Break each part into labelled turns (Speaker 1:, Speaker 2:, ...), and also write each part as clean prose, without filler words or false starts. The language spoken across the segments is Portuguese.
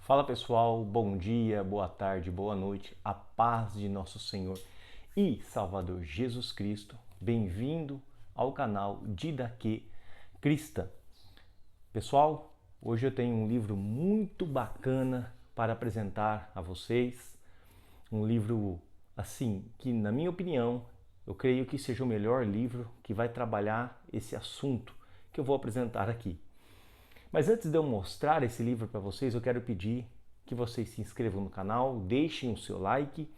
Speaker 1: Fala pessoal, bom dia, boa tarde, boa noite, a paz de nosso Senhor e Salvador Jesus Cristo. Bem-vindo ao canal Didaquê Cristã. Pessoal, hoje eu tenho um livro muito bacana para apresentar a vocês. Um livro, assim, que na minha opinião, eu creio que seja o melhor livro que vai trabalhar esse assunto que eu vou apresentar aqui. Mas antes de eu mostrar esse livro para vocês, eu quero pedir que vocês se inscrevam no canal, deixem o seu like,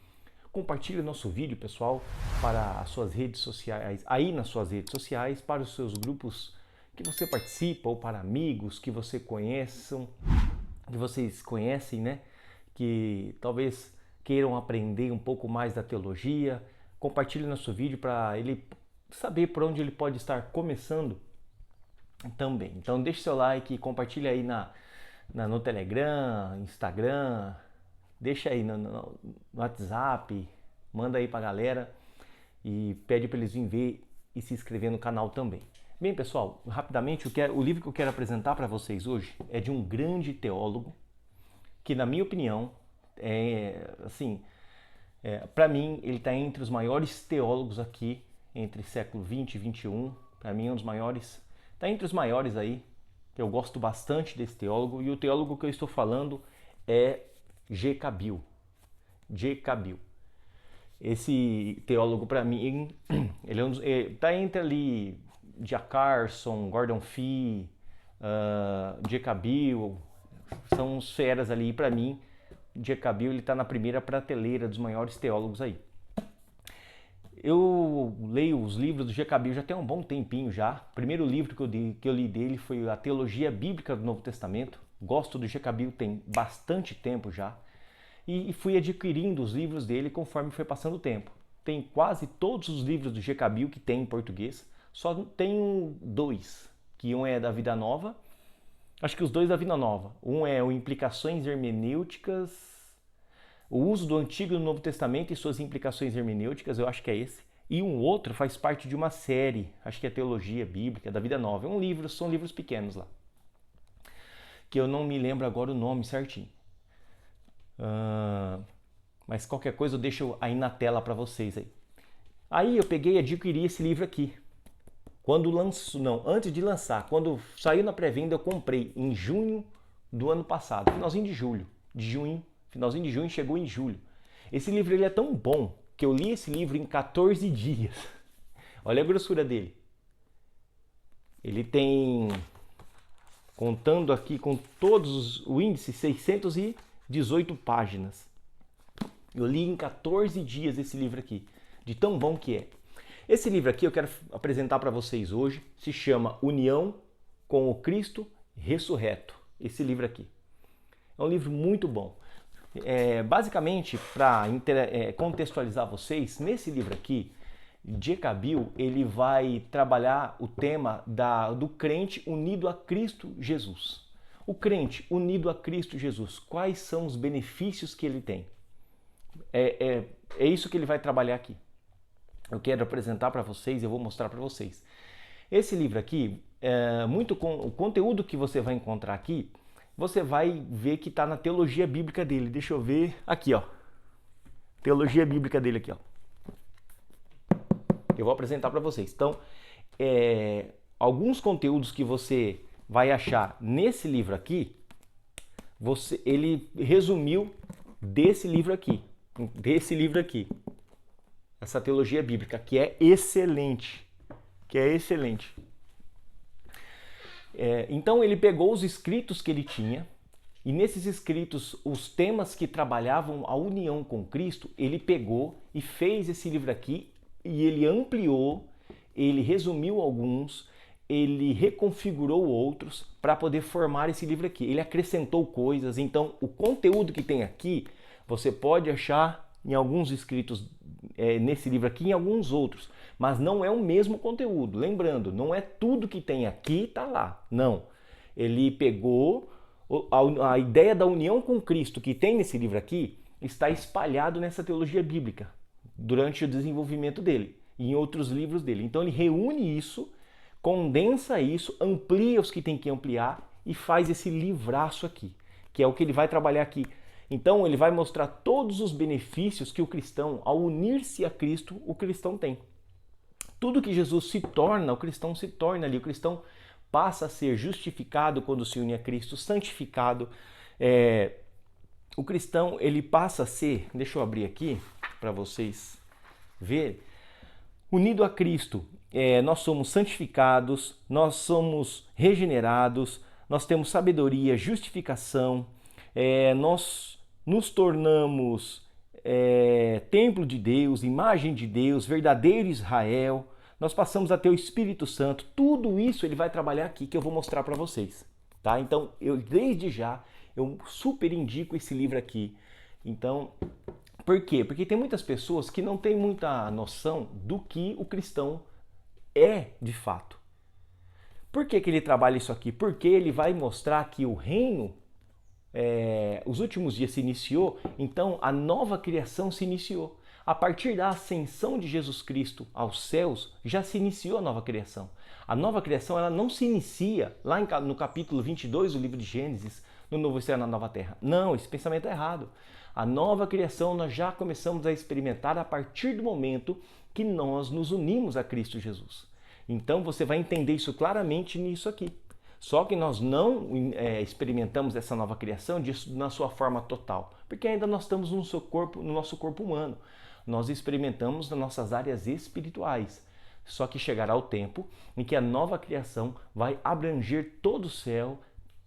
Speaker 1: compartilhem o nosso vídeo, pessoal, para as suas redes sociais, aí nas suas redes sociais, para os seus grupos que você participa ou para amigos que você conheçam, que vocês conhecem, né? Que talvez queiram aprender um pouco mais da teologia. Compartilhe nosso vídeo para ele saber por onde ele pode estar começando também. Então deixe seu like, compartilhe aí no Telegram, Instagram, deixa aí no WhatsApp, manda aí pra galera e pede para eles virem ver e se inscrever no canal também. Bem, pessoal, rapidamente, o livro que eu quero apresentar para vocês hoje é de um grande teólogo que, na minha opinião, para mim, ele está entre os maiores teólogos aqui, entre século 20 e 21. Para mim, é um dos maiores. Está entre os maiores aí, que eu gosto bastante desse teólogo, e o teólogo que eu estou falando é G.K. Beale. G.K. Beale. Esse teólogo, para mim, ele está entre ali J. Carson, Gordon Fee, G.K. Beale, são os feras ali, para mim, G.K. Beale está na primeira prateleira dos maiores teólogos aí. Eu leio os livros do G.K. Beale já tem um bom tempinho já. O primeiro livro que eu li dele foi a Teologia Bíblica do Novo Testamento. Gosto do G.K. Beale tem bastante tempo já. E fui adquirindo os livros dele conforme foi passando o tempo. Tem quase todos os livros do G.K. Beale que tem em português. Só tenho dois, que um é da Vida Nova. Acho que os dois da Vida Nova. Um é o Implicações Hermenêuticas, o uso do Antigo e do Novo Testamento e suas implicações hermenêuticas, eu acho que é esse. E um outro faz parte de uma série, acho que é Teologia Bíblica, da Vida Nova. É um livro, são livros pequenos lá. Que eu não me lembro agora o nome certinho. Mas qualquer coisa eu deixo aí na tela para vocês aí. Aí eu peguei e adquiri esse livro aqui. Antes de lançar, quando saiu na pré-venda eu comprei em junho do ano passado, finalzinho de junho, chegou em julho. Esse livro ele é tão bom que eu li esse livro em 14 dias. Olha a grossura dele. Ele tem, contando aqui com todos os índices, 618 páginas. Eu li em 14 dias esse livro aqui, de tão bom que é. Esse livro aqui eu quero apresentar para vocês hoje, se chama União com o Cristo Ressurreto. Esse livro aqui. É um livro muito bom. Basicamente, para contextualizar vocês, nesse livro aqui, G.K. Beale, ele vai trabalhar o tema do crente unido a Cristo Jesus. O crente unido a Cristo Jesus, quais são os benefícios que ele tem? É isso que ele vai trabalhar aqui. Eu quero apresentar para vocês, eu vou mostrar para vocês. Esse livro aqui, o conteúdo que você vai encontrar aqui, você vai ver que está na teologia bíblica dele. Deixa eu ver aqui, ó. Teologia bíblica dele aqui, ó. Eu vou apresentar para vocês. Então, alguns conteúdos que você vai achar nesse livro aqui, ele resumiu desse livro aqui. Essa teologia bíblica, que é excelente. Então ele pegou os escritos que ele tinha, e nesses escritos, os temas que trabalhavam a união com Cristo, ele pegou e fez esse livro aqui, e ele ampliou, ele resumiu alguns, ele reconfigurou outros para poder formar esse livro aqui. Ele acrescentou coisas, então o conteúdo que tem aqui, você pode achar em alguns escritos nesse livro aqui e em alguns outros, mas não é o mesmo conteúdo. Lembrando, não é tudo que tem aqui está lá. Não. Ele pegou a ideia da união com Cristo que tem nesse livro aqui, está espalhado nessa teologia bíblica durante o desenvolvimento dele e em outros livros dele. Então ele reúne isso, condensa isso, amplia os que tem que ampliar e faz esse livraço aqui, que é o que ele vai trabalhar aqui. Então ele vai mostrar todos os benefícios que o cristão, ao unir-se a Cristo, o cristão tem. Tudo que Jesus se torna, o cristão se torna ali. O cristão passa a ser justificado quando se une a Cristo, santificado. O cristão, ele passa a ser, deixa eu abrir aqui para vocês verem, unido a Cristo. Nós somos santificados, nós somos regenerados, nós temos sabedoria, justificação, nós nos tornamos templo de Deus, imagem de Deus, verdadeiro Israel, nós passamos a ter o Espírito Santo. Tudo isso ele vai trabalhar aqui, que eu vou mostrar para vocês, tá? Então, desde já, eu super indico esse livro aqui. Então, por quê? Porque tem muitas pessoas que não têm muita noção do que o cristão é de fato. Por que ele trabalha isso aqui? Porque ele vai mostrar que o reino, os últimos dias se iniciou, então a nova criação se iniciou. A partir da ascensão de Jesus Cristo aos céus, já se iniciou a nova criação. A nova criação ela não se inicia lá no capítulo 22 do livro de Gênesis, no novo céu e na nova terra. Não, esse pensamento é errado. A nova criação nós já começamos a experimentar a partir do momento que nós nos unimos a Cristo Jesus. Então você vai entender isso claramente nisso aqui. Só que nós não experimentamos essa nova criação na sua forma total, porque ainda nós estamos no nosso corpo humano. Nós experimentamos nas nossas áreas espirituais. Só que chegará o tempo em que a nova criação vai abranger todo o céu,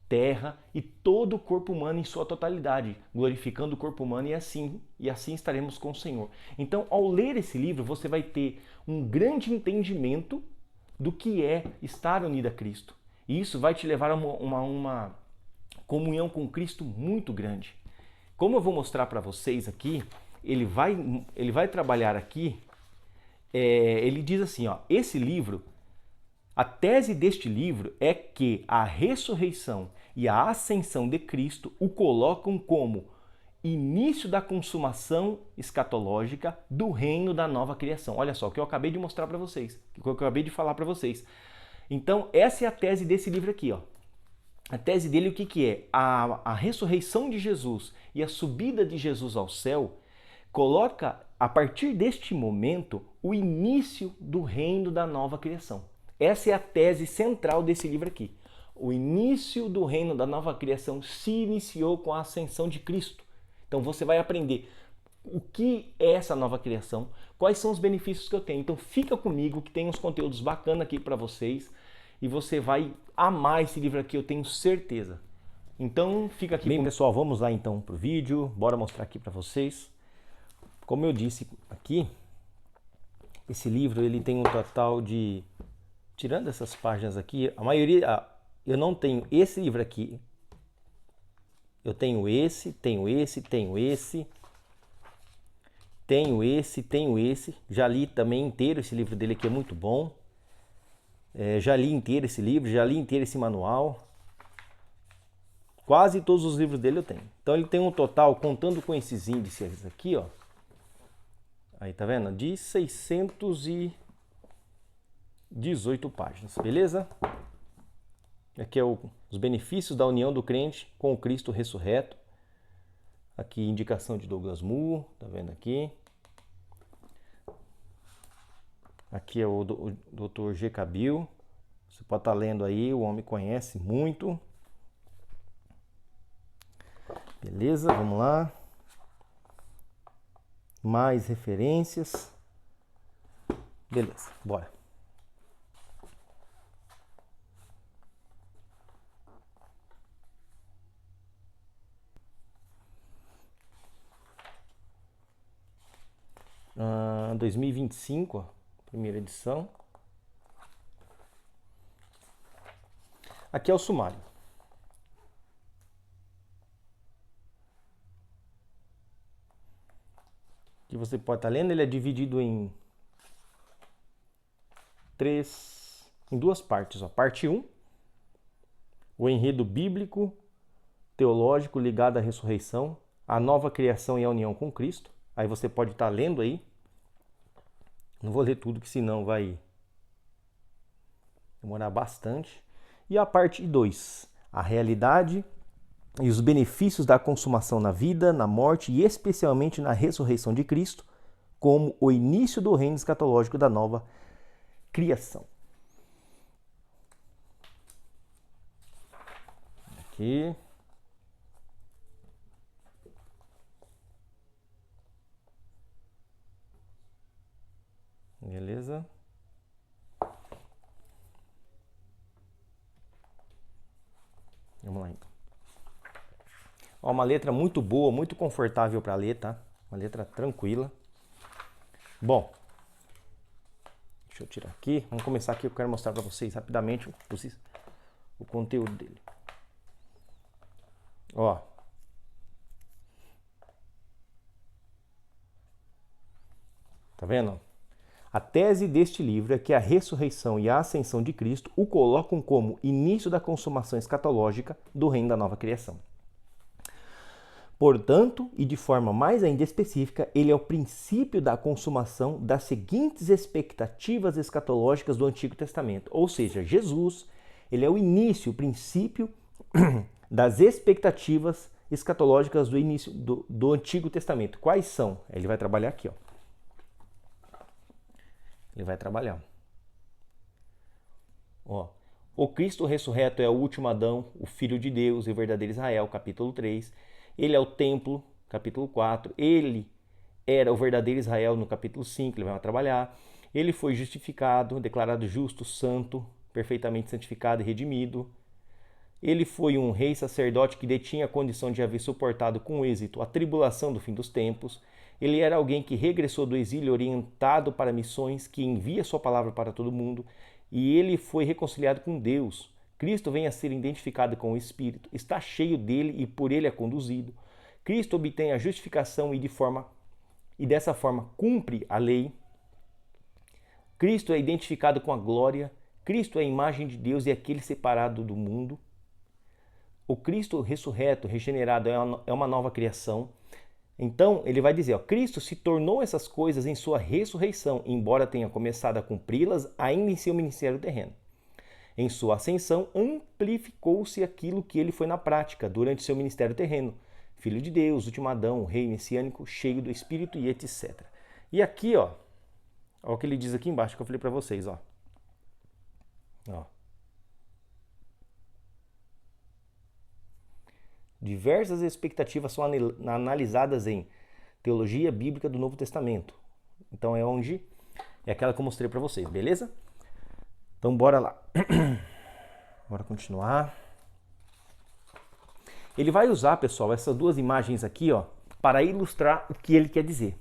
Speaker 1: terra e todo o corpo humano em sua totalidade, glorificando o corpo humano e assim estaremos com o Senhor. Então, ao ler esse livro, você vai ter um grande entendimento do que é estar unido a Cristo. E isso vai te levar a uma comunhão com Cristo muito grande. Como eu vou mostrar para vocês aqui, ele vai trabalhar aqui, ele diz assim, ó, esse livro, a tese deste livro é que a ressurreição e a ascensão de Cristo o colocam como início da consumação escatológica do reino da nova criação. Olha só, o que eu acabei de mostrar para vocês, o que eu acabei de falar para vocês. Então, essa é a tese desse livro aqui, ó. A tese dele, o que é? A ressurreição de Jesus e a subida de Jesus ao céu coloca, a partir deste momento, o início do reino da nova criação. Essa é a tese central desse livro aqui. O início do reino da nova criação se iniciou com a ascensão de Cristo. Então você vai aprender o que é essa nova criação, quais são os benefícios que eu tenho. Então fica comigo que tem uns conteúdos bacanas aqui para vocês e você vai amar esse livro aqui, eu tenho certeza. Então fica aqui. Bem, pessoal, vamos lá então pro vídeo, bora mostrar aqui para vocês. Como eu disse aqui, esse livro ele tem um total de, tirando essas páginas aqui, a maioria, eu não tenho esse livro aqui. Eu tenho esse, tenho esse, tenho esse, tenho esse, tenho esse. Já li também inteiro esse livro dele aqui, é muito bom. Já li inteiro esse livro, já li inteiro esse manual. Quase todos os livros dele eu tenho. Então ele tem um total, contando com esses índices aqui, ó. Aí, tá vendo? De 618 páginas, beleza? Aqui é os benefícios da união do crente com o Cristo ressurreto. Aqui, indicação de Douglas Moo, tá vendo aqui? Aqui é o Dr. G. Cabil. Você pode estar lendo aí, o homem conhece muito. Beleza, vamos lá. Mais referências. Beleza, bora. Ah, 2025, ó, primeira edição. Aqui é o sumário. Que você pode estar lendo, ele é dividido em duas partes. Ó. Parte 1, o enredo bíblico, teológico ligado à ressurreição, a nova criação e a união com Cristo. Aí você pode estar lendo aí. Não vou ler tudo, que senão vai demorar bastante. E a parte 2, a realidade e os benefícios da consumação na vida, na morte e especialmente na ressurreição de Cristo, como o início do reino escatológico da nova criação. Aqui. Beleza? Vamos lá então. Ó, uma letra muito boa, muito confortável para ler, tá? Uma letra tranquila. Bom, deixa eu tirar aqui. Vamos começar aqui. Eu quero mostrar para vocês rapidamente o conteúdo dele. Ó. Tá vendo? A tese deste livro é que a ressurreição e a ascensão de Cristo o colocam como início da consumação escatológica do reino da nova criação. Portanto, e de forma mais ainda específica, ele é o princípio da consumação das seguintes expectativas escatológicas do Antigo Testamento. Ou seja, Jesus, ele é o início, o princípio das expectativas escatológicas do início do Antigo Testamento. Quais são? Ele vai trabalhar aqui, ó. Ele vai trabalhar. Ó, o Cristo ressurreto é o último Adão, o Filho de Deus e o verdadeiro Israel, capítulo 3. Ele é o templo, capítulo 4. Ele era o verdadeiro Israel, no capítulo 5, ele vai trabalhar. Ele foi justificado, declarado justo, santo, perfeitamente santificado e redimido. Ele foi um rei sacerdote que detinha a condição de haver suportado com êxito a tribulação do fim dos tempos. Ele era alguém que regressou do exílio orientado para missões, que envia sua palavra para todo mundo, e ele foi reconciliado com Deus. Cristo vem a ser identificado com o Espírito, está cheio dele e por ele é conduzido. Cristo obtém a justificação e dessa forma cumpre a lei. Cristo é identificado com a glória. Cristo é a imagem de Deus e aquele separado do mundo. O Cristo ressurreto, regenerado, é uma nova criação. Então, ele vai dizer, ó, Cristo se tornou essas coisas em sua ressurreição, embora tenha começado a cumpri-las ainda em seu ministério terreno. Em sua ascensão, amplificou-se aquilo que ele foi na prática durante seu ministério terreno. Filho de Deus, último Adão, rei messiânico, cheio do Espírito e etc. E aqui, ó o que ele diz aqui embaixo que eu falei para vocês, ó. Diversas expectativas são analisadas em Teologia Bíblica do Novo Testamento. Então é aquela que eu mostrei para vocês, beleza? Então bora lá. Bora continuar. Ele vai usar, pessoal, essas duas imagens aqui, ó, para ilustrar o que ele quer dizer.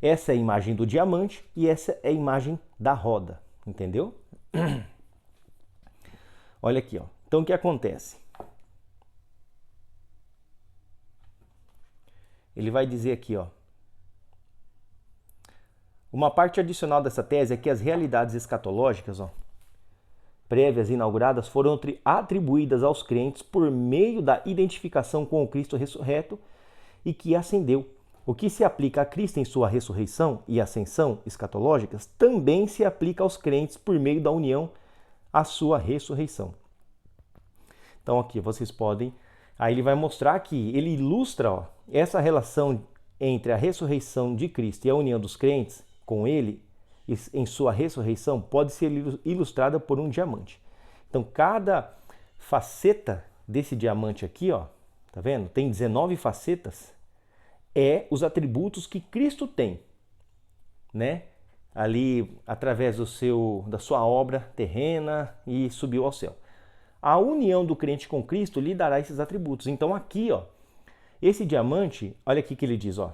Speaker 1: Essa é a imagem do diamante e essa é a imagem da roda, entendeu? Olha aqui, ó. Então o que acontece? Ele vai dizer aqui, ó. Uma parte adicional dessa tese é que as realidades escatológicas, ó, prévias e inauguradas foram atribuídas aos crentes por meio da identificação com o Cristo ressurreto e que ascendeu. O que se aplica a Cristo em sua ressurreição e ascensão escatológicas também se aplica aos crentes por meio da união à sua ressurreição. Então aqui vocês podem... Aí ele vai mostrar que ele ilustra, ó, essa relação entre a ressurreição de Cristo e a união dos crentes com ele em sua ressurreição pode ser ilustrada por um diamante. Então cada faceta desse diamante aqui, ó, tá vendo? Tem 19 facetas, os atributos que Cristo tem, né? Ali através da sua obra terrena e subiu ao céu. A união do crente com Cristo lhe dará esses atributos. Então aqui, ó, esse diamante, olha aqui que ele diz, ó,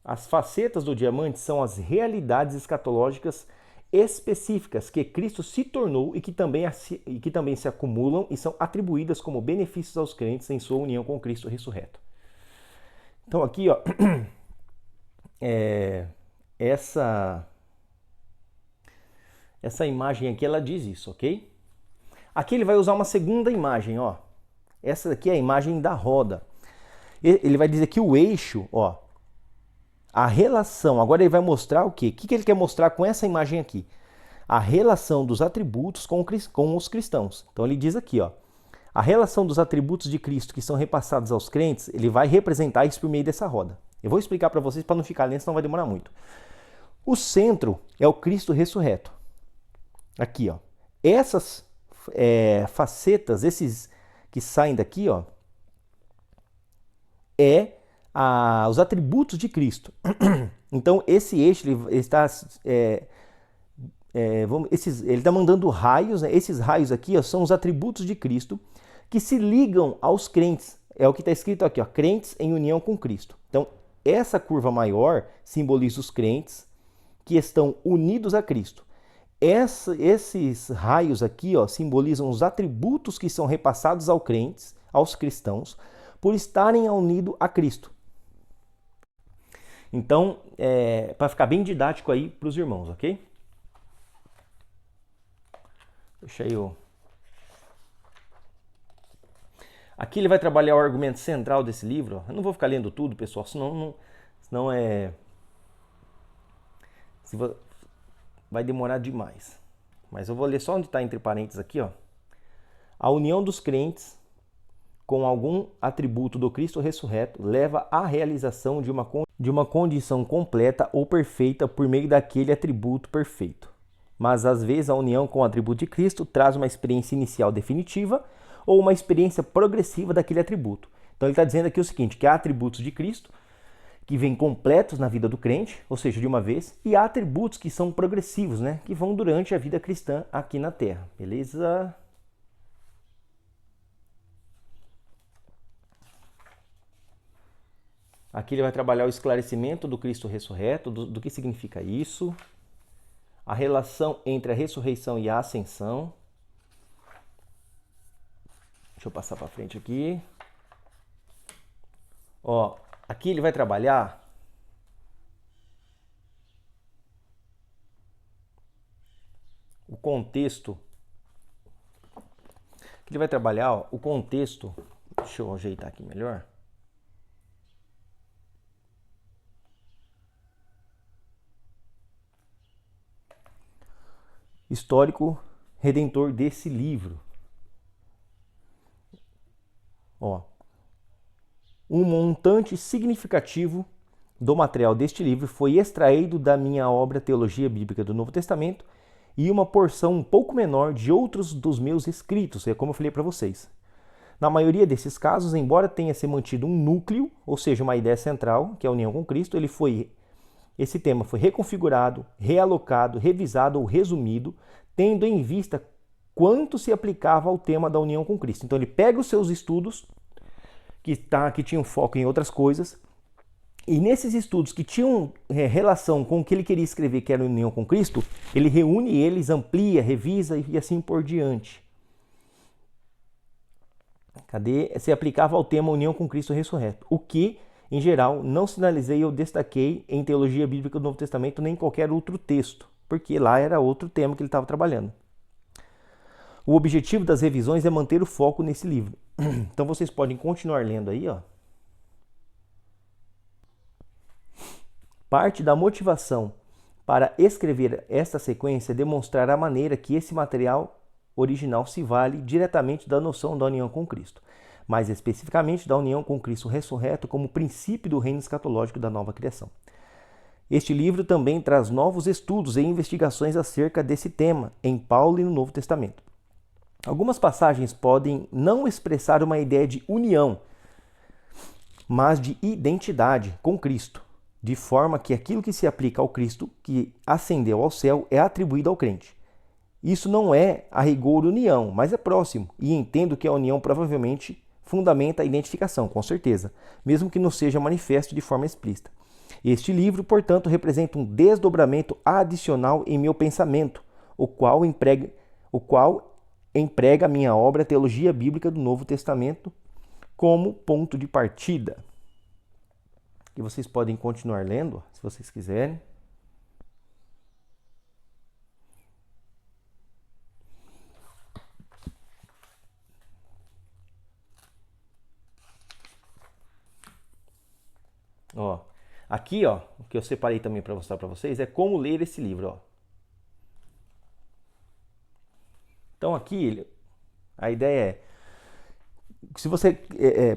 Speaker 1: as facetas do diamante são as realidades escatológicas específicas que Cristo se tornou e que também se acumulam e são atribuídas como benefícios aos crentes em sua união com Cristo ressurreto. Então aqui, ó, essa imagem aqui, ela diz isso, ok? Aqui ele vai usar uma segunda imagem, ó. Essa daqui é a imagem da roda. Ele vai dizer que o eixo, ó, a relação, agora ele vai mostrar o quê? O que ele quer mostrar com essa imagem aqui? A relação dos atributos com os cristãos. Então ele diz aqui, ó, A relação dos atributos de Cristo que são repassados aos crentes, ele vai representar isso por meio dessa roda. Eu vou explicar para vocês para não ficar lento, senão vai demorar muito. O centro é o Cristo ressurreto. Aqui, ó. Essas facetas, esses que saem daqui, ó, os atributos de Cristo. Então, esse eixo ele está ele está mandando raios, né? Esses raios aqui, ó, são os atributos de Cristo que se ligam aos crentes. É o que está escrito aqui, ó, crentes em união com Cristo. Então, essa curva maior simboliza os crentes que estão unidos a Cristo. Esses raios aqui, ó, simbolizam os atributos que são repassados aos cristãos, por estarem unidos a Cristo. Então, para ficar bem didático aí para os irmãos, ok? Deixa eu... Aqui ele vai trabalhar o argumento central desse livro. Ó. Eu não vou ficar lendo tudo, pessoal, senão vai demorar demais. Mas eu vou ler só onde está entre parênteses aqui, ó. A união dos crentes com algum atributo do Cristo ressurreto leva à realização de uma condição completa ou perfeita por meio daquele atributo perfeito. Mas às vezes a união com o atributo de Cristo traz uma experiência inicial definitiva ou uma experiência progressiva daquele atributo. Então ele está dizendo aqui o seguinte, que há atributos de Cristo que vêm completos na vida do crente, ou seja, de uma vez, e há atributos que são progressivos, né, que vão durante a vida cristã aqui na Terra. Beleza? Aqui ele vai trabalhar o esclarecimento do Cristo ressurreto, do que significa isso, a relação entre a ressurreição e a ascensão. Deixa eu passar para frente aqui. Ó, aqui ele vai trabalhar o contexto. Aqui ele vai trabalhar, ó, o contexto. Deixa eu ajeitar aqui melhor. Histórico redentor desse livro. Ó, um montante significativo do material deste livro foi extraído da minha obra Teologia Bíblica do Novo Testamento e uma porção um pouco menor de outros dos meus escritos, é como eu falei para vocês. Na maioria desses casos, embora tenha se mantido um núcleo, ou seja, uma ideia central, que é a união com Cristo, esse tema foi reconfigurado, realocado, revisado ou resumido, tendo em vista quanto se aplicava ao tema da união com Cristo. Então ele pega os seus estudos, que tinham foco em outras coisas, e nesses estudos que tinham relação com o que ele queria escrever, que era a união com Cristo, ele reúne eles, amplia, revisa e assim por diante. Se aplicava ao tema união com Cristo ressurreto, o que, em geral, não sinalizei ou destaquei em Teologia Bíblica do Novo Testamento nem em qualquer outro texto, porque lá era outro tema que ele estava trabalhando. O objetivo das revisões é manter o foco nesse livro. Então vocês podem continuar lendo aí, ó. Parte da motivação para escrever esta sequência é demonstrar a maneira que esse material original se vale diretamente da noção da união com Cristo, mais especificamente da união com Cristo ressurreto como princípio do reino escatológico da nova criação. Este livro também traz novos estudos e investigações acerca desse tema em Paulo e no Novo Testamento. Algumas passagens podem não expressar uma ideia de união, mas de identidade com Cristo, de forma que aquilo que se aplica ao Cristo que ascendeu ao céu é atribuído ao crente. Isso não é a rigor união, mas é próximo, e entendo que a união provavelmente fundamenta a identificação, com certeza, mesmo que não seja manifesto de forma explícita. Este livro, portanto, representa um desdobramento adicional em meu pensamento, o qual emprega a minha obra Teologia Bíblica do Novo Testamento como ponto de partida. E vocês podem continuar lendo, se vocês quiserem. Ó, aqui, ó, o que eu separei também para mostrar para vocês é como ler esse livro, ó. Então aqui, a ideia é se você,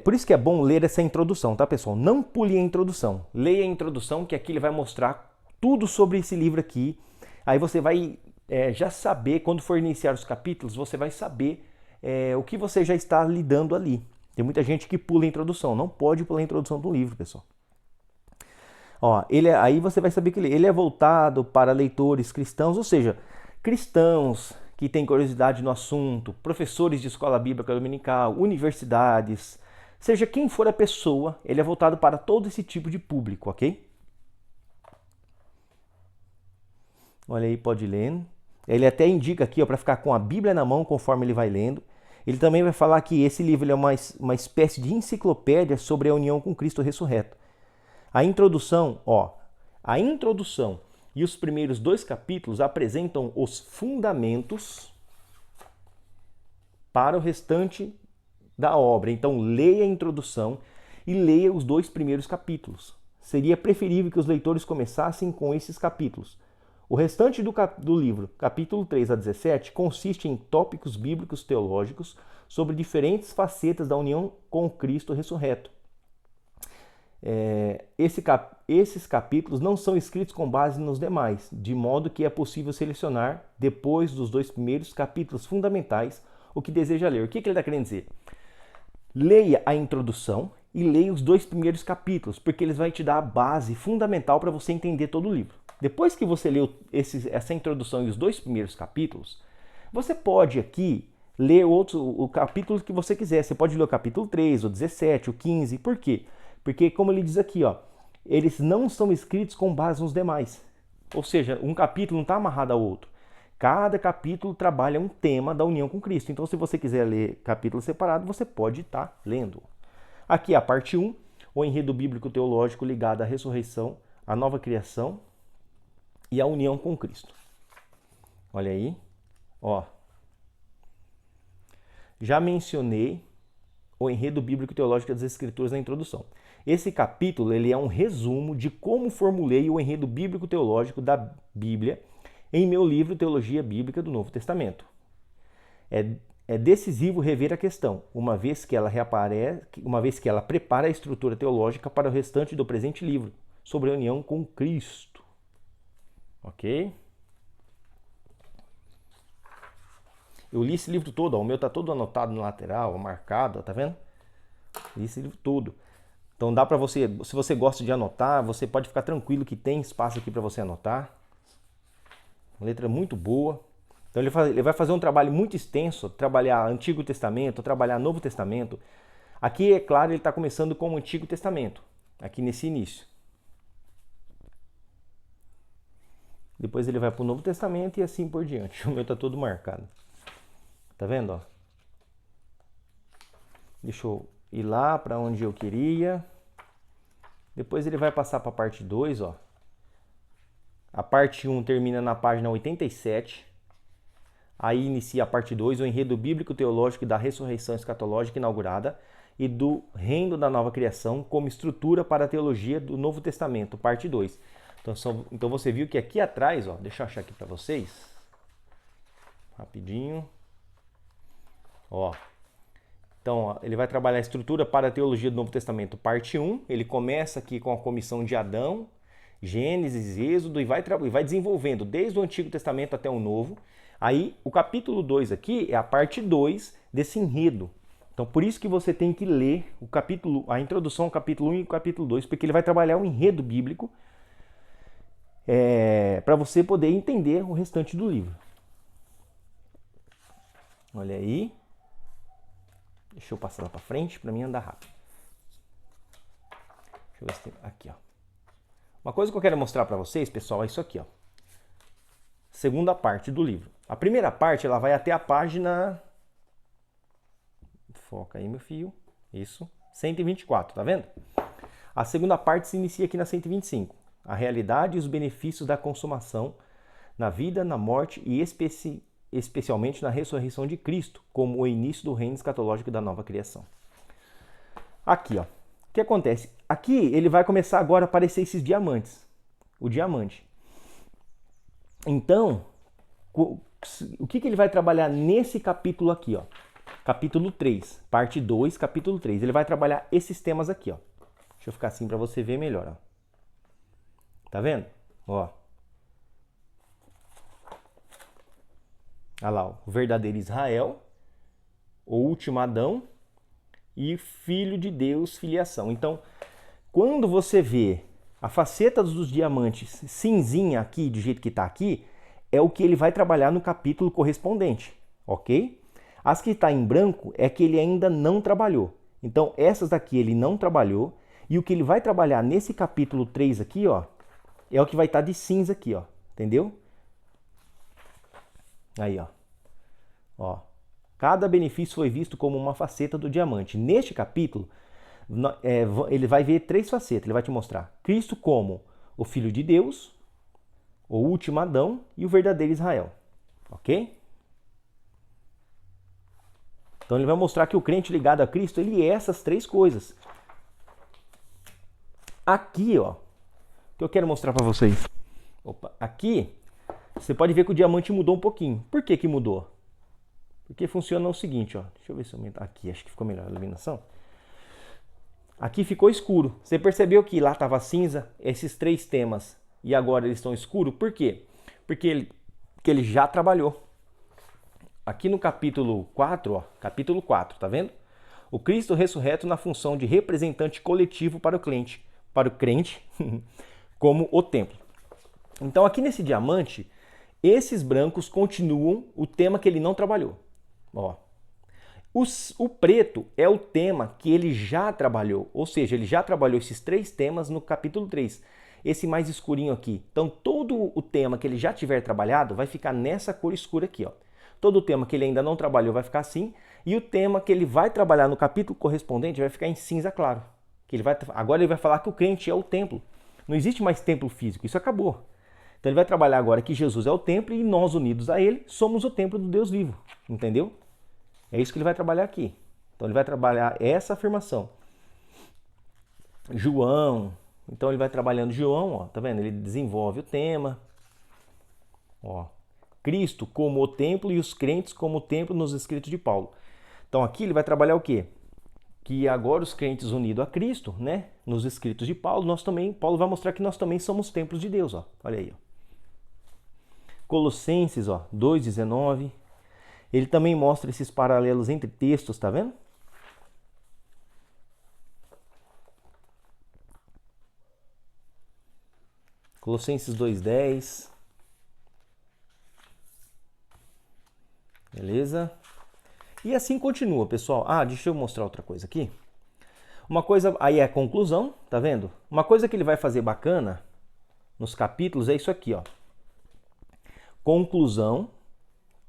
Speaker 1: por isso que é bom ler essa introdução, tá, pessoal? Não pule a introdução. Leia a introdução, que aqui ele vai mostrar tudo sobre esse livro aqui. Aí você vai já saber, quando for iniciar os capítulos, você vai saber o que você já está lidando ali. Tem muita gente que pula a introdução. Não pode pular a introdução do livro, pessoal. Ó, aí você vai saber que ele é voltado para leitores cristãos, ou seja, cristãos que têm curiosidade no assunto, professores de escola bíblica dominical, universidades, seja quem for a pessoa, ele é voltado para todo esse tipo de público, ok? Olha aí, pode ler. Ele até indica aqui para ficar com a Bíblia na mão conforme ele vai lendo. Ele também vai falar que esse livro é uma espécie de enciclopédia sobre a união com Cristo ressurreto. A introdução e os primeiros 2 capítulos apresentam os fundamentos para o restante da obra. Então, leia a introdução e leia os 2 primeiros capítulos. Seria preferível que os leitores começassem com esses capítulos. O restante do livro, capítulo 3 a 17, consiste em tópicos bíblicos teológicos sobre diferentes facetas da união com Cristo ressurreto. Esses capítulos não são escritos com base nos demais, de modo que é possível selecionar, depois dos 2 primeiros capítulos fundamentais, o que deseja ler. O que ele está querendo dizer? Leia a introdução e leia os 2 primeiros capítulos, porque eles vão te dar a base fundamental para você entender todo o livro. Depois que você leu essa introdução e os 2 primeiros capítulos, você pode aqui ler o capítulo que você quiser. Você pode ler o capítulo 3, o 17, o 15. Por quê? Porque, como ele diz aqui, ó, eles não são escritos com base nos demais. Ou seja, um capítulo não está amarrado ao outro. Cada capítulo trabalha um tema da união com Cristo. Então, se você quiser ler capítulo separado, você pode estar lendo. Aqui a parte 1, o enredo bíblico teológico ligado à ressurreição, à nova criação e à união com Cristo. Olha aí, ó. Já mencionei o enredo bíblico teológico das Escrituras na introdução. Esse capítulo ele é um resumo de como formulei o enredo bíblico teológico da Bíblia em meu livro Teologia Bíblica do Novo Testamento. É decisivo rever a questão, uma vez que ela prepara a estrutura teológica para o restante do presente livro, sobre a união com Cristo. Ok? Eu li esse livro todo, ó, o meu tá todo anotado no lateral, marcado, ó, tá vendo? Li esse livro todo. Então dá para você, se você gosta de anotar, você pode ficar tranquilo que tem espaço aqui para você anotar. Uma letra muito boa. Então ele vai fazer um trabalho muito extenso, trabalhar Antigo Testamento, trabalhar Novo Testamento. Aqui, é claro, ele está começando com o Antigo Testamento, aqui nesse início. Depois ele vai para o Novo Testamento e assim por diante. O meu está todo marcado. Tá vendo? Ó? Deixa eu ir lá para onde eu queria. Depois ele vai passar para a parte 2. Ó. A parte 1 termina na página 87. Aí inicia a parte 2, o enredo bíblico teológico da ressurreição escatológica inaugurada e do reino da nova criação como estrutura para a teologia do Novo Testamento, parte 2. Então você viu que aqui atrás, ó, deixa eu achar aqui para vocês, rapidinho. Ó. Então, ó, ele vai trabalhar a estrutura para a teologia do Novo Testamento, parte 1. Ele começa aqui com a comissão de Adão, Gênesis, Êxodo, e vai desenvolvendo desde o Antigo Testamento até o Novo. Aí, o capítulo 2 aqui é a parte 2 desse enredo. Então, por isso que você tem que ler a introdução ao capítulo 1 e o capítulo 2, porque ele vai trabalhar o enredo bíblico para você poder entender o restante do livro. Olha aí. Deixa eu passar lá para frente para mim andar rápido. Deixa eu ver se tem... Aqui, ó. Uma coisa que eu quero mostrar para vocês, pessoal, é isso aqui, ó. Segunda parte do livro. A primeira parte, ela vai até a página... Foca aí, meu filho. Isso. 124, tá vendo? A segunda parte se inicia aqui na 125. A realidade e os benefícios da consumação na vida, na morte e especialmente na ressurreição de Cristo, como o início do reino escatológico da nova criação. Aqui, ó. O que acontece? Aqui ele vai começar agora a aparecer esses diamantes. O diamante. Então, o que ele vai trabalhar nesse capítulo aqui, ó? capítulo 3, parte 2, capítulo 3. Ele vai trabalhar esses temas aqui, ó. Deixa eu ficar assim para você ver melhor, ó. Tá vendo? Ó. Olha lá, o verdadeiro Israel, o último Adão e filho de Deus, filiação. Então, quando você vê a faceta dos diamantes cinzinha aqui, do jeito que está aqui, é o que ele vai trabalhar no capítulo correspondente, ok? As que está em branco é que ele ainda não trabalhou. Então, essas daqui ele não trabalhou. E o que ele vai trabalhar nesse capítulo 3 aqui, ó, é o que vai estar de cinza aqui, ó. Entendeu? Aí, ó. Ó. Cada benefício foi visto como uma faceta do diamante. Neste capítulo, ele vai ver 3 facetas. Ele vai te mostrar Cristo como o Filho de Deus, o último Adão e o verdadeiro Israel. Ok? Então ele vai mostrar que o crente ligado a Cristo, ele é essas 3 coisas. Aqui, ó, que eu quero mostrar para vocês. Opa, aqui, você pode ver que o diamante mudou um pouquinho. Por que que mudou? Porque funciona o seguinte, ó. Deixa eu ver se eu aumentar aqui, acho que ficou melhor a iluminação. Aqui ficou escuro. Você percebeu que lá estava cinza, esses 3 temas, e agora eles estão escuros? Por quê? Porque ele já trabalhou. Aqui no capítulo 4, ó, capítulo 4, tá vendo? O Cristo ressurreto na função de representante coletivo para o crente, como o templo. Então aqui nesse diamante, esses brancos continuam o tema que ele não trabalhou. Ó. O preto é o tema que ele já trabalhou, ou seja, ele já trabalhou esses 3 temas no capítulo 3. Esse mais escurinho aqui. Então todo o tema que ele já tiver trabalhado vai ficar nessa cor escura aqui, ó. Todo o tema que ele ainda não trabalhou vai ficar assim, e o tema que ele vai trabalhar no capítulo correspondente vai ficar em cinza claro. Agora ele vai falar que o crente é o templo. Não existe mais templo físico, isso acabou. Então ele vai trabalhar agora que Jesus é o templo e nós, unidos a ele, somos o templo do Deus vivo. Entendeu? É isso que ele vai trabalhar aqui. Então ele vai trabalhar essa afirmação. João. Então ele vai trabalhando João, ó, tá vendo? Ele desenvolve o tema. Ó. Cristo como o templo e os crentes como o templo nos escritos de Paulo. Então aqui ele vai trabalhar o quê? Que agora os crentes unidos a Cristo, né, nos escritos de Paulo, Paulo vai mostrar que nós também somos templos de Deus, ó. Olha aí, ó. Colossenses, ó, 2:19. Ele também mostra esses paralelos entre textos, tá vendo? Colossenses 2:10. Beleza? E assim continua, pessoal. Deixa eu mostrar outra coisa aqui. Uma coisa, aí é a conclusão, tá vendo? Uma coisa que ele vai fazer bacana nos capítulos é isso aqui, ó. Conclusão.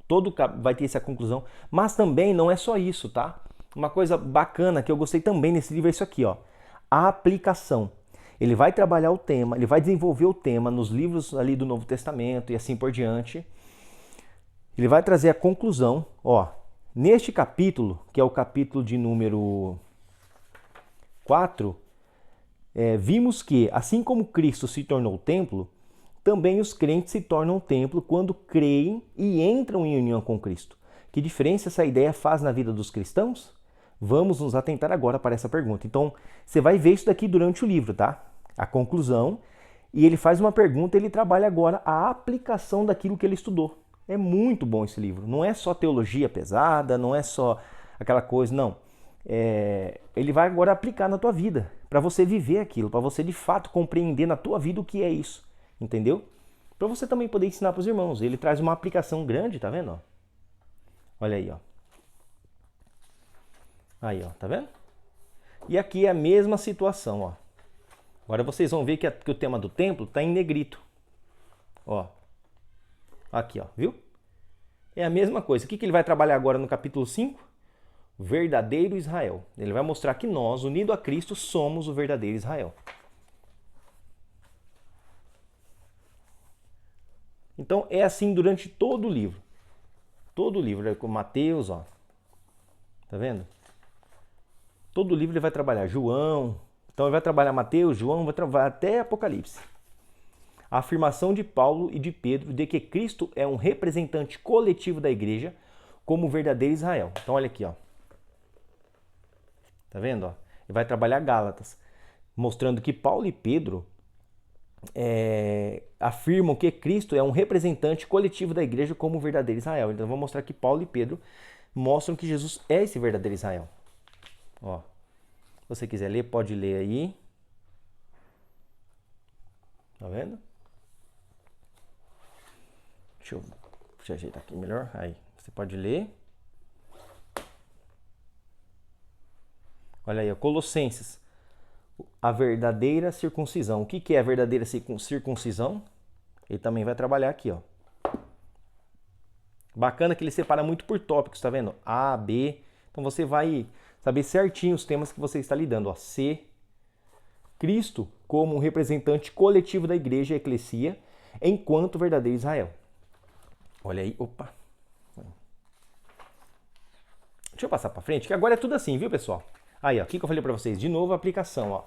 Speaker 1: Todo vai ter essa conclusão. Mas também não é só isso, tá? Uma coisa bacana que eu gostei também nesse livro é isso aqui, ó. A aplicação. Ele vai trabalhar o tema, ele vai desenvolver o tema nos livros ali do Novo Testamento e assim por diante. Ele vai trazer a conclusão, ó. Neste capítulo, que é o capítulo de número 4, vimos que, assim como Cristo se tornou templo, também os crentes se tornam templo quando creem e entram em união com Cristo. Que diferença essa ideia faz na vida dos cristãos? Vamos nos atentar agora para essa pergunta. Então, você vai ver isso daqui durante o livro, tá? A conclusão. E ele faz uma pergunta, ele trabalha agora a aplicação daquilo que ele estudou. É muito bom esse livro. Não é só teologia pesada, não é só aquela coisa, não. Ele vai agora aplicar na tua vida, para você viver aquilo, para você de fato compreender na tua vida o que é isso. Entendeu? Para você também poder ensinar para os irmãos. Ele traz uma aplicação grande, tá vendo? Olha aí, ó. Aí, ó, tá vendo? E aqui é a mesma situação, ó. Agora vocês vão ver que o tema do templo tá em negrito. Ó. Aqui, ó, viu? É a mesma coisa. O que ele vai trabalhar agora no capítulo 5? O verdadeiro Israel. Ele vai mostrar que nós, unidos a Cristo, somos o verdadeiro Israel. Então é assim durante todo o livro. Todo o livro, com Mateus, ó. Tá vendo? Todo o livro ele vai trabalhar João. Então ele vai trabalhar Mateus, João, vai trabalhar até Apocalipse. A afirmação de Paulo e de Pedro de que Cristo é um representante coletivo da igreja, como verdadeiro Israel. Então olha aqui, ó. Tá vendo? Ó? Ele vai trabalhar Gálatas, mostrando que Paulo e Pedro afirmam que Cristo é um representante coletivo da igreja como verdadeiro Israel. Então eu vou mostrar que Paulo e Pedro mostram que Jesus é esse verdadeiro Israel. Ó, se você quiser ler, pode ler aí. Tá vendo? Deixa eu ajeitar aqui melhor. Aí, você pode ler. Olha aí, ó, Colossenses. A verdadeira circuncisão. O que é a verdadeira circuncisão? Ele também vai trabalhar aqui, ó. Bacana que ele separa muito por tópicos, tá vendo? A, B. Então você vai saber certinho os temas que você está lidando, ó. C. Cristo como um representante coletivo da igreja e eclesia enquanto verdadeiro Israel. Olha aí, opa. Deixa eu passar para frente, que agora é tudo assim, viu, pessoal? Aí, ó, o que eu falei para vocês? De novo, a aplicação, ó.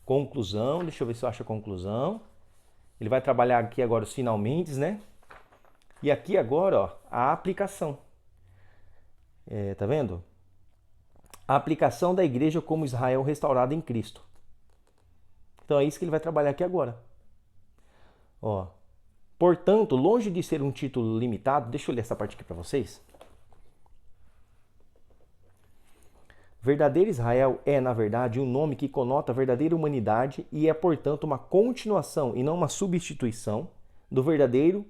Speaker 1: Conclusão, deixa eu ver se eu acho a conclusão. Ele vai trabalhar aqui agora os finalmente, né? E aqui agora, ó, a aplicação. Tá vendo? A aplicação da igreja como Israel restaurado em Cristo. Então é isso que ele vai trabalhar aqui agora. Ó. Portanto, longe de ser um título limitado, deixa eu ler essa parte aqui para vocês. Verdadeiro Israel é, na verdade, um nome que conota a verdadeira humanidade e é, portanto, uma continuação e não uma substituição do verdadeiro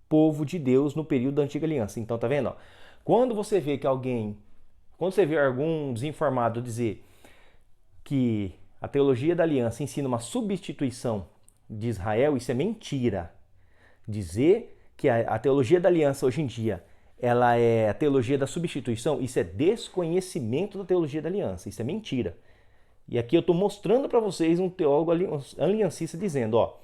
Speaker 1: povo de Deus no período da Antiga Aliança. Então, tá vendo? Ó, quando você vê algum desinformado dizer que a teologia da aliança ensina uma substituição de Israel, isso é mentira. Dizer que a teologia da aliança hoje em dia ela é a teologia da substituição, isso é desconhecimento da teologia da aliança, isso é mentira. E aqui eu estou mostrando para vocês um teólogo aliancista dizendo, ó,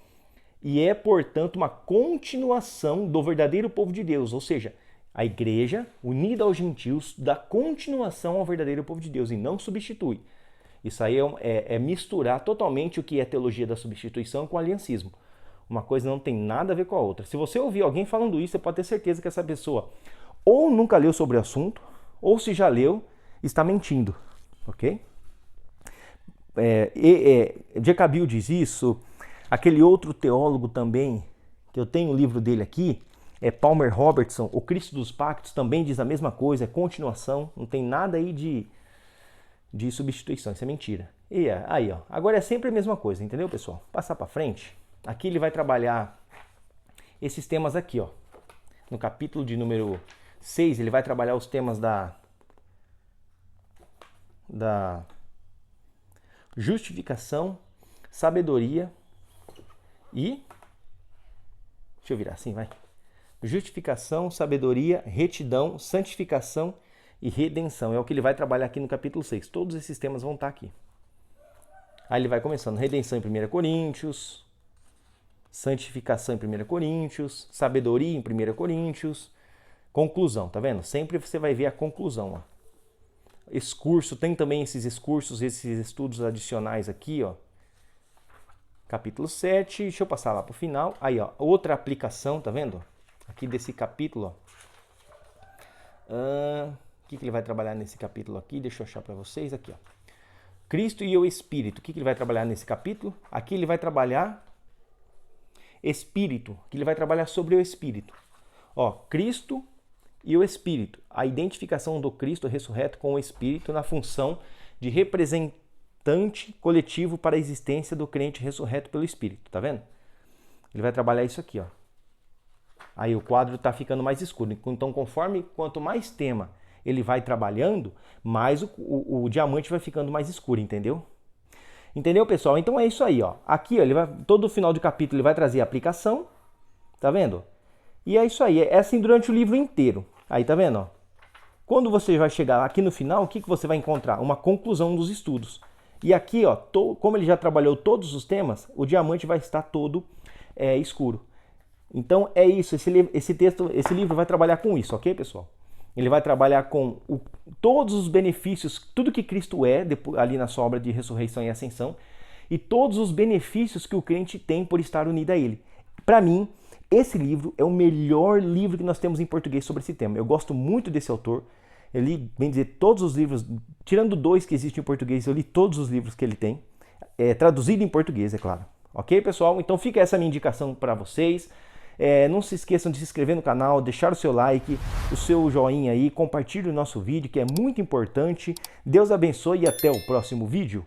Speaker 1: e é, portanto, uma continuação do verdadeiro povo de Deus, ou seja, a igreja unida aos gentios dá continuação ao verdadeiro povo de Deus e não substitui. Isso aí é misturar totalmente o que é teologia da substituição com o aliancismo. Uma coisa não tem nada a ver com a outra. Se você ouvir alguém falando isso, você pode ter certeza que essa pessoa ou nunca leu sobre o assunto, ou se já leu, está mentindo, ok? Jecabil diz isso, aquele outro teólogo também, que eu tenho o livro dele aqui, Palmer Robertson, o Cristo dos Pactos, também diz a mesma coisa, é continuação, não tem nada aí de substituição, isso é mentira. E aí, ó, agora é sempre a mesma coisa, entendeu, pessoal? Passar para frente, aqui ele vai trabalhar esses temas aqui, ó, no capítulo de número 6, ele vai trabalhar os temas da justificação, sabedoria e... Deixa eu virar assim, vai. Justificação, sabedoria, retidão, santificação e redenção. É o que ele vai trabalhar aqui no capítulo 6. Todos esses temas vão estar aqui. Aí ele vai começando. Redenção em 1 Coríntios, santificação em 1 Coríntios, sabedoria em 1 Coríntios, conclusão, tá vendo? Sempre você vai ver a conclusão, ó. Excurso, tem também esses excursos, esses estudos adicionais aqui, ó. Capítulo 7, deixa eu passar lá pro final. Aí, ó, outra aplicação, tá vendo? Aqui desse capítulo, ó. O que ele vai trabalhar nesse capítulo aqui? Deixa eu achar para vocês aqui, ó. Cristo e o Espírito. O que ele vai trabalhar nesse capítulo? Aqui ele vai trabalhar Espírito, que ele vai trabalhar sobre o Espírito. Ó, Cristo e o Espírito. A identificação do Cristo ressurreto com o Espírito na função de representante coletivo para a existência do crente ressurreto pelo Espírito. Tá vendo? Ele vai trabalhar isso aqui, ó. Aí o quadro está ficando mais escuro. Então, quanto mais tema ele vai trabalhando, mais o diamante vai ficando mais escuro, entendeu? Entendeu, pessoal? Então é isso aí, ó. Aqui, ó, todo final de capítulo ele vai trazer a aplicação, tá vendo? E é isso aí, é assim durante o livro inteiro. Aí, tá vendo, ó? Quando você vai chegar aqui no final, o que você vai encontrar? Uma conclusão dos estudos. E aqui, ó, como ele já trabalhou todos os temas, o diamante vai estar todo escuro. Então é isso, esse livro vai trabalhar com isso, ok, pessoal? Ele vai trabalhar com todos os benefícios, tudo que Cristo é, ali na sua obra de ressurreição e ascensão, e todos os benefícios que o crente tem por estar unido a ele. Para mim, esse livro é o melhor livro que nós temos em português sobre esse tema. Eu gosto muito desse autor, Eu li, bem dizer, todos os livros, tirando 2 que existem em português, eu li todos os livros que ele tem, traduzido em português, é claro. Ok, pessoal? Então fica essa minha indicação para vocês. Não se esqueçam de se inscrever no canal, deixar o seu like, o seu joinha aí, compartilhe o nosso vídeo, que é muito importante. Deus abençoe e até o próximo vídeo.